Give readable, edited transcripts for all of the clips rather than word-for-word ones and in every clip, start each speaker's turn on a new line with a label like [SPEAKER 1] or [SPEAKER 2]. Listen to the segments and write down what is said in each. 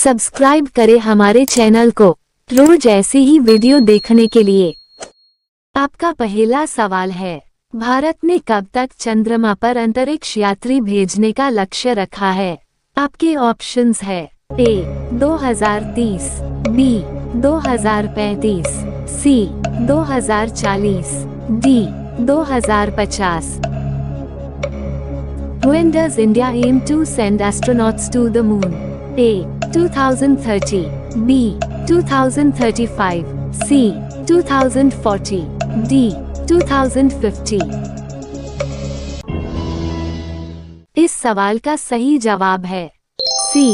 [SPEAKER 1] Subscribe करें हमारे channel को रोज ऐसी ही वीडियो देखने के लिए। आपका पहला सवाल है, भारत ने कब तक चंद्रमा पर अंतरिक्ष यात्री भेजने का लक्ष्य रखा है? आपके ऑप्शंस है A 2030, B 2035, C 2040, D 2050। When does India aim to send astronauts to the moon? A 2030, B 2035, C 2040, D 2050। इस सवाल का सही जवाब है सी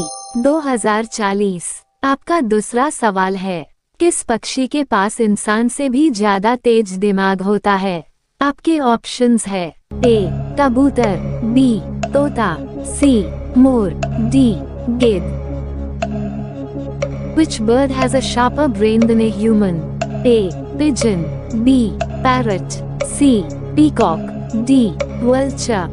[SPEAKER 1] 2040। आपका दूसरा सवाल है, किस पक्षी के पास इंसान से भी ज्यादा तेज दिमाग होता है? आपके ऑप्शंस है ए कबूतर, बी तोता, सी मोर, डी गिद्ध। Which bird has a sharper brain than a human? A pigeon, B parrot, C peacock, D vulture।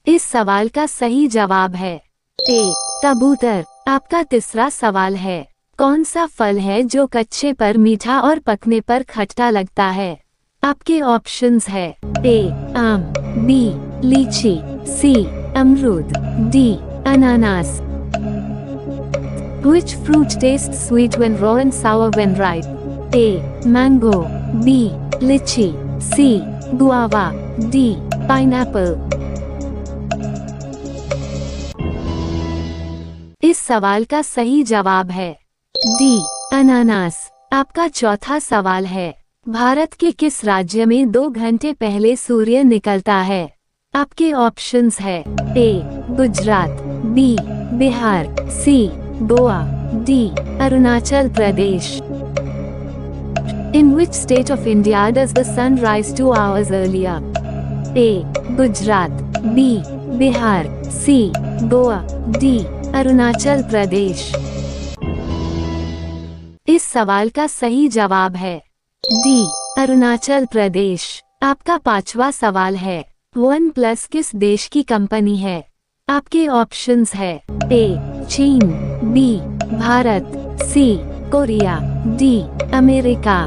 [SPEAKER 1] इस सवाल का सही जवाब है ए कबूतर। आपका तीसरा सवाल है, कौन सा फल है जो कच्चे पर मीठा और पकने पर खट्टा लगता है? आपके ऑप्शंस है ए आम, बी लीची, सी अमरूद, डी अनानास। Which fruit tastes sweet when raw and sour when ripe? A mango, B lychee, C guava, D pineapple। इस सवाल का सही जवाब है डी अनानास। आपका चौथा सवाल है, भारत के किस राज्य में 2 घंटे पहले सूर्य निकलता है? आपके ऑप्शंस है A Gujarat, B Bihar, C Goa, D Arunachal Pradesh. In which state of India does the sun rise 2 hours earlier? A Gujarat, B Bihar, C Goa, D Arunachal Pradesh. इस सवाल का सही जवाब है डी अरुणाचल प्रदेश। आपका पांचवा सवाल है, OnePlus किस देश की कंपनी है? आपके ऑप्शंस है ए चीन, B Bharat, C Korea, D America.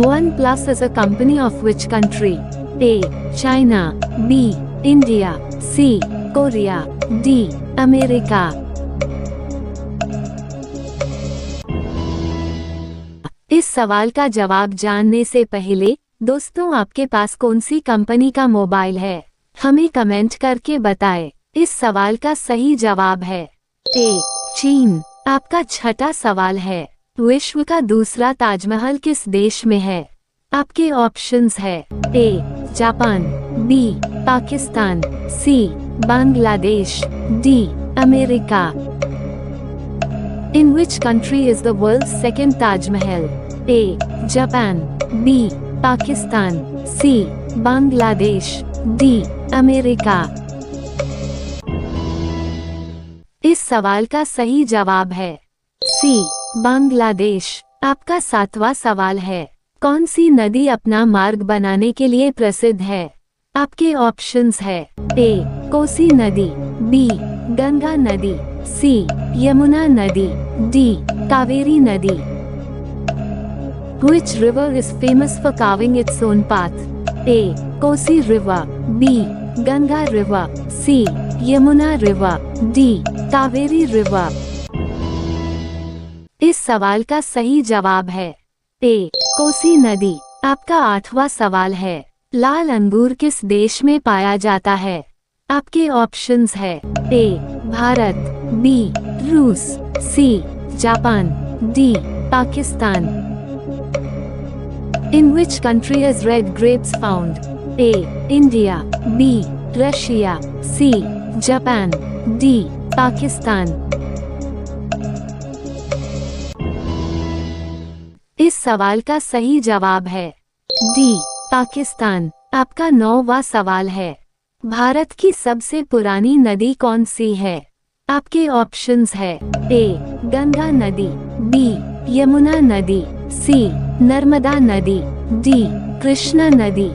[SPEAKER 1] OnePlus is a company of which country? A China, B India, C Korea, D America. इस सवाल का जवाब जानने से पहले दोस्तों, आपके पास कौन सी कंपनी का मोबाइल है? हमें कमेंट करके बताएं। इस सवाल का सही जवाब है ए चीन। आपका छठा सवाल है, विश्व का दूसरा ताजमहल किस देश में है? आपके ऑप्शंस है A Japan, B Pakistan, C Bangladesh, D America. In which country is the world's second Taj Mahal? A Japan, B Pakistan, C Bangladesh, D America. इस सवाल का सही जवाब है C बांग्लादेश। आपका सातवां सवाल है, कौन सी नदी अपना मार्ग बनाने के लिए प्रसिद्ध है? आपके ऑप्शंस है ए कोसी नदी, बी गंगा नदी, सी यमुना नदी, डी कावेरी नदी। Which river is famous for carving its own path? A Kosi river, B Ganga river, C Yamuna river, D Kaveri river। इस सवाल का सही जवाब है ए कोसी नदी। आपका आठवां सवाल है, लाल अंगूर किस देश में पाया जाता है? आपके ऑप्शंस है ए भारत, बी रूस, C Japan, D Pakistan. In which country is red grapes found? A India, B Russia, C Japan, D Pakistan. इस सवाल का सही जवाब है डी पाकिस्तान। आपका 9वां सवाल है, भारत की सबसे पुरानी नदी कौन सी है? आपके ऑप्शंस है ए गंगा नदी, बी यमुना नदी, सी नर्मदा नदी, डी कृष्णा नदी।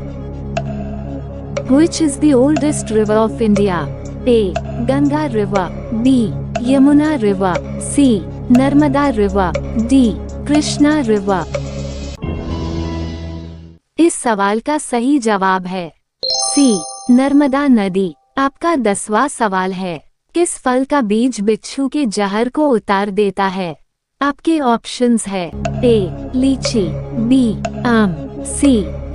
[SPEAKER 1] Which is the oldest river of India? A. Ganga River. B. Yamuna River. C. Narmada River. D. Krishna River. इस सवाल का सही जवाब है C. नर्मदा नदी। आपका 10वां सवाल है, किस फल का बीज बिच्छू के जहर को उतार देता है? आपके ऑप्शंस है A. लीची, B. आम, C.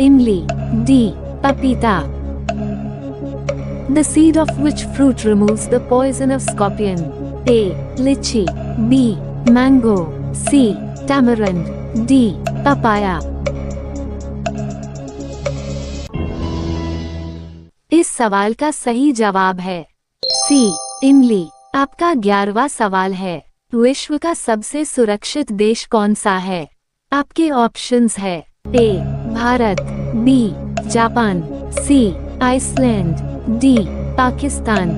[SPEAKER 1] इमली, D. पपीता। The seed of which fruit removes the poison of scorpion? A. lychee, B. mango, C. tamarind, D. papaya. इस सवाल का सही जवाब है C. इमली। आपका 11वां सवाल है, विश्व का सबसे सुरक्षित देश कौन सा है? आपके ऑप्शंस है A. Bharat, B. Japan, C. Iceland, D. Pakistan.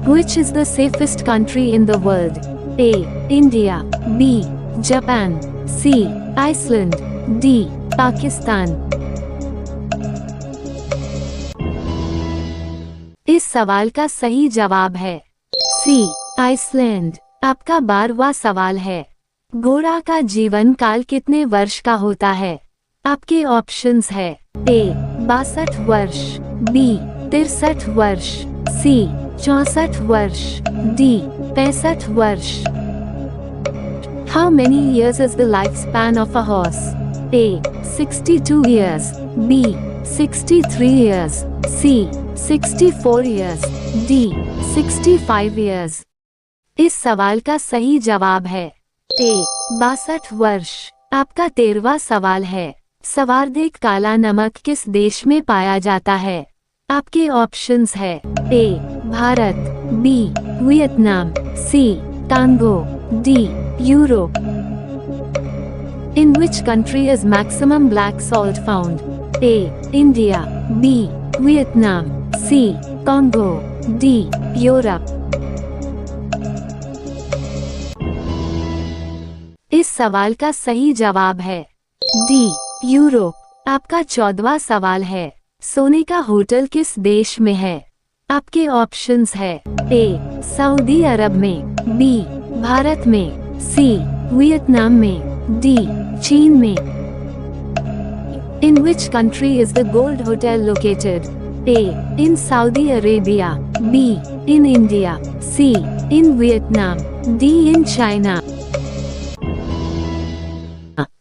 [SPEAKER 1] Which is the safest country in the world? A. India, B. Japan, C. Iceland, D. Pakistan. इस सवाल का सही जवाब है C. आइसलैंड। आपका 12वां सवाल है, घोड़ा का जीवन काल कितने वर्ष का होता है? आपके ऑप्शंस है A. 62 वर्ष, B. 63 वर्ष, C. 64 वर्ष, D. 65 वर्ष। How many years is the lifespan of a horse? A. 62 years, B. 63 years, C. 64 years, D. 65 years. इस सवाल का सही जवाब है A. 62 वर्ष। आपका 13वां सवाल है, सवारदेक काला नमक किस देश में पाया जाता है? आपके ऑप्शंस है A. Bharat, B. Vietnam, C. Congo, D. Europe. In which country is maximum black salt found? A. India, B. Vietnam, C. Congo, D. Europe. इस सवाल का सही जवाब है D. यूरोप। आपका 14वां सवाल है, सोने का होटल किस देश में है? आपके ऑप्शंस है A. सऊदी अरब में, B. भारत में, C. वियतनाम में, D. चीन में। In which country is the Gold Hotel located? A. In Saudi Arabia, B. In India, C. In Vietnam, D. In China.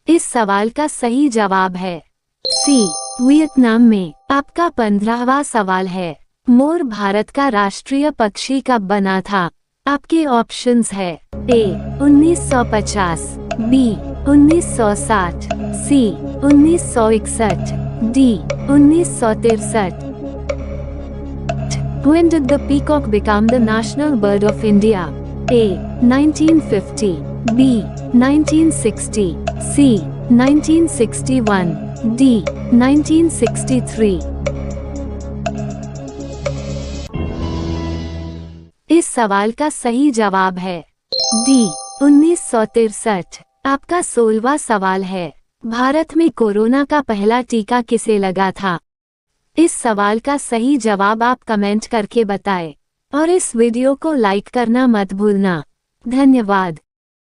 [SPEAKER 1] इस सवाल का सही जवाब है C. वियतनाम में। आपका 15वां सवाल है, मोर भारत का राष्ट्रीय पक्षी कब बना था? आपके ऑप्शंस है A. 1950, B. 1960, C. 1961, D. 1963। When did the peacock become the national bird of India? A. 1950, B. 1960, C. 1961, D. 1963। इस सवाल का सही जवाब है D. 1963। आपका 16वां सवाल है, भारत में कोरोना का पहला टीका किसे लगा था? इस सवाल का सही जवाब आप कमेंट करके बताएं और इस वीडियो को लाइक करना मत भूलना। धन्यवाद।